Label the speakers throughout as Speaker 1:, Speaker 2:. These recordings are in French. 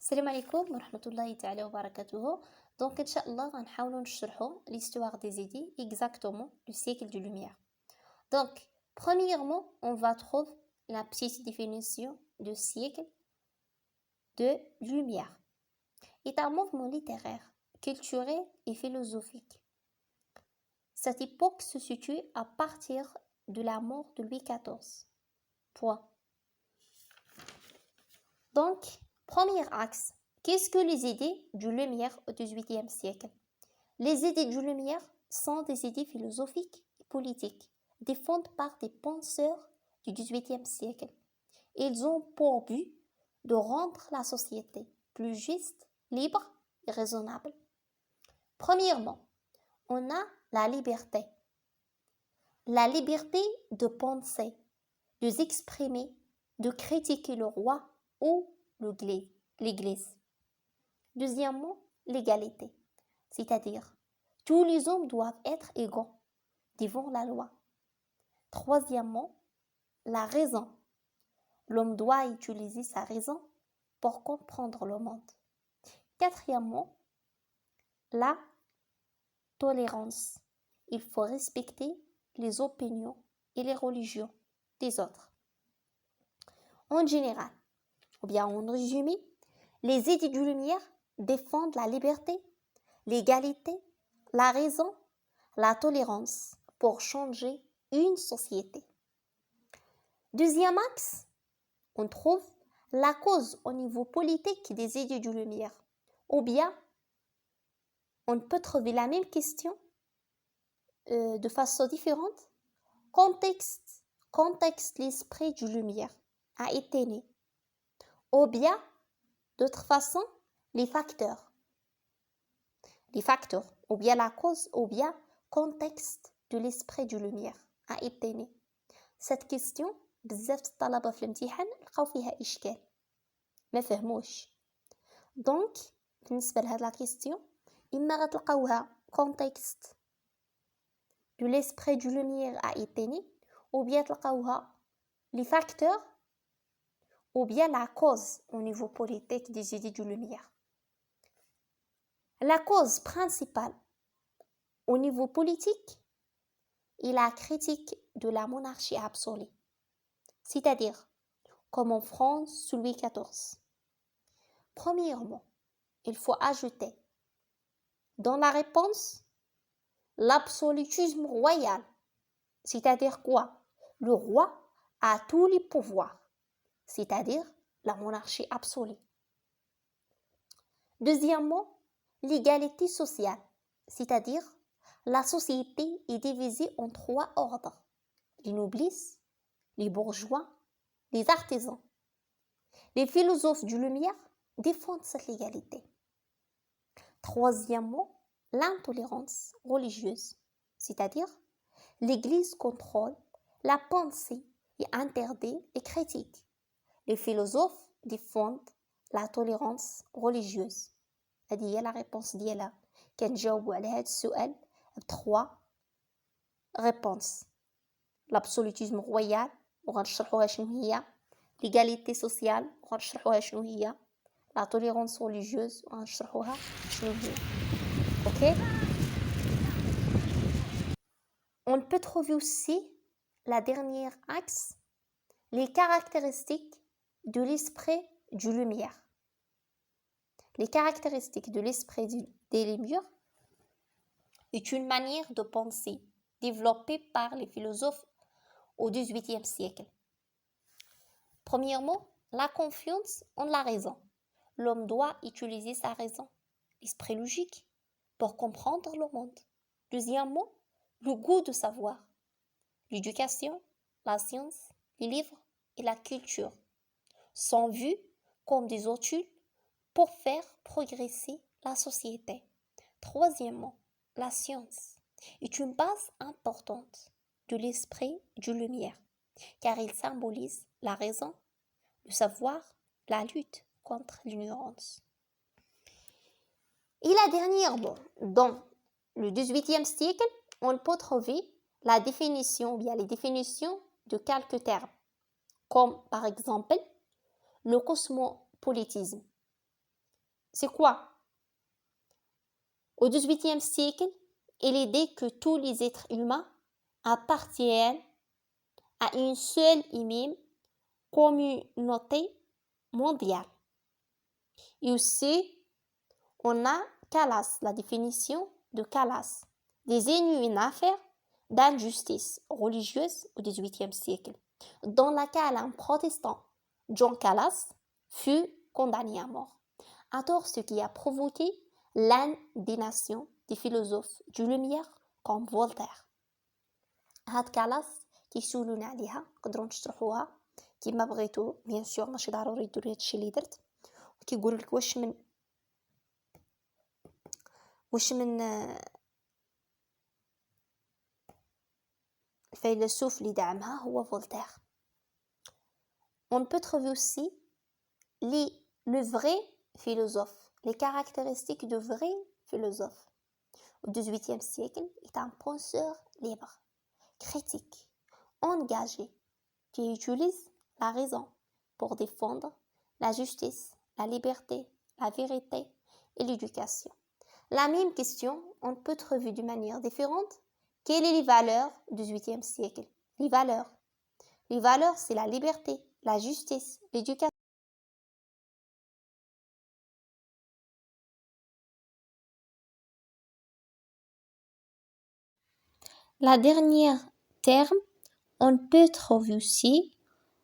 Speaker 1: السلام عليكم ورحمة الله تعالى وبركاته. Donc, Inch'Allah, غنحاولوا نشرحوا l'histoire des idées exactement du siècle de lumière. Donc, premièrement, on va trouver la petite définition de siècle de lumière. C'est un mouvement littéraire, culturel et philosophique. Cette époque se situe à partir de la mort de Louis XIV. Point. Donc, premier axe, qu'est-ce que les idées du Lumière au XVIIIe siècle? Les idées du Lumière sont des idées philosophiques et politiques, défendues par des penseurs du XVIIIe siècle. Ils ont pour but de rendre la société plus juste, libre et raisonnable. Premièrement, on a la liberté. La liberté de penser, de s'exprimer, de critiquer le roi ou l'Église. Deuxièmement, l'égalité, c'est-à-dire tous les hommes doivent être égaux devant la loi. Troisièmement, la raison. L'homme doit utiliser sa raison pour comprendre le monde. Quatrièmement, la tolérance. Il faut respecter les opinions et les religions des autres. En général, ou bien en résumé, les idées du Lumière défendent la liberté, l'égalité, la raison, la tolérance pour changer une société. Deuxième axe, on trouve la cause au niveau politique des idées du Lumière. Ou bien, on peut trouver la même question de façon différente. Contexte l'esprit du Lumière a été né. Ou bien, d'autre façon, les facteurs, ou bien la cause, ou bien contexte de l'esprit du Lumière a été né. Cette question, بزاف الطلبة في الامتحان لقاو فيها إشكال ما فهموش. دونك بالنسبة لهاد la question إما غتلقاوها contexte de l'esprit du Lumière a été né, ou bien تلقاوها les facteurs, ou bien la cause au niveau politique des idées du Lumière. La cause principale au niveau politique est la critique de la monarchie absolue, c'est-à-dire comme en France sous Louis XIV. Premièrement, il faut ajouter dans la réponse l'absolutisme royal, c'est-à-dire quoi? Le roi a tous les pouvoirs, c'est-à-dire la monarchie absolue. Deuxièmement, l'égalité sociale, c'est-à-dire la société est divisée en trois ordres: les noblesse, les bourgeois, les artisans. Les philosophes du Lumière défendent cette égalité. Troisièmement, l'intolérance religieuse, c'est-à-dire l'Église contrôle la pensée et interdit les critiques. Les philosophes défendent la tolérance religieuse. هذه هي la réponse ديالها. كنجاوبوا على هذا السؤال بثلاث réponses. L'absolutisme royal وغنشرحوها شنو هي. L'égalité sociale وغنشرحوها شنو هي. La tolérance religieuse وغنشرحوها شنو هي. OK? On peut trouver aussi la dernière axe, les caractéristiques de l'esprit du Lumière. Les caractéristiques de l'esprit des Lumières est une manière de penser développée par les philosophes au XVIIIe siècle. Premièrement, la confiance en la raison. L'homme doit utiliser sa raison, l'esprit logique, pour comprendre le monde. Deuxièmement, le goût de savoir. L'éducation, la science, les livres et la culture sont vus comme des outils pour faire progresser la société. Troisièmement, la science est une base importante de l'esprit du Lumière, car il symbolise la raison, le savoir, la lutte contre l'ignorance. Et la dernière, dans le XVIIIe siècle, on peut trouver la définition, bien les définitions de quelques termes, comme par exemple le cosmopolitisme. c'est quoi? Au XVIIIe siècle, et l'idée que tous les êtres humains appartiennent à une seule et même communauté mondiale. Et aussi, on a Calas, la définition de Calas, désigne une affaire d'injustice religieuse au XVIIIe siècle, dans laquelle un protestant, John Calas, fut condamné à mort. Alors, ce qui a provoqué l'indignation des philosophes du Lumière comme Voltaire. هاد كلاس كيسولونا عليها نقدروا نشرحوها كيما بغيتو بيان سور ماشي ضروري ديروا هادشي اللي درت كيقول لك واش من الفيلسوف اللي دعمها هو فولتير. On peut trouver aussi le vrai philosophe, les caractéristiques de vrai philosophe. Au XVIIIe siècle, est un penseur libre, critique, engagé, qui utilise la raison pour défendre la justice, la liberté, la vérité et l'éducation. La même question, on peut trouver d'une manière différente. Quelles sont les valeurs du XVIIIe siècle? Les valeurs, c'est la liberté, la justice, l'éducation. La dernière terme, on peut trouver aussi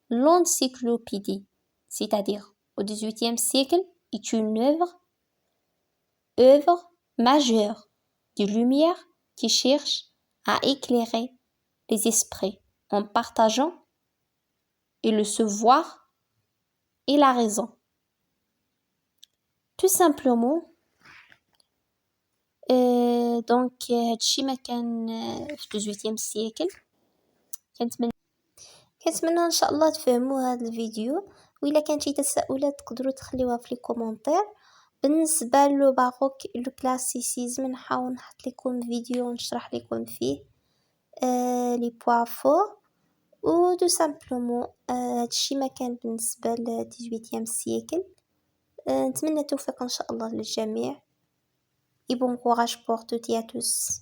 Speaker 1: l'encyclopédie, c'est-à-dire au XVIIIe siècle, est une œuvre majeure de lumière qui cherche à éclairer les esprits en partageant et le savoir et la raison. Tout simplement, دونك هادشي ما كان في 18 سيكل. كنتمنى ان شاء الله تفهموا هذا الفيديو، وإلا كان شي تساؤلات تقدروا تخليوها في لي كومونتير. بالنسبه لو باروك لو كلاسيسيزم نحاول نحط لكم فيديو نشرح لكم فيه لي بوا فور و دو سامبلومون. هادشي ما كان بالنسبه ل 18 سيكل. نتمنى التوفيق ان شاء الله للجميع. Et bon courage pour toutes et à tous.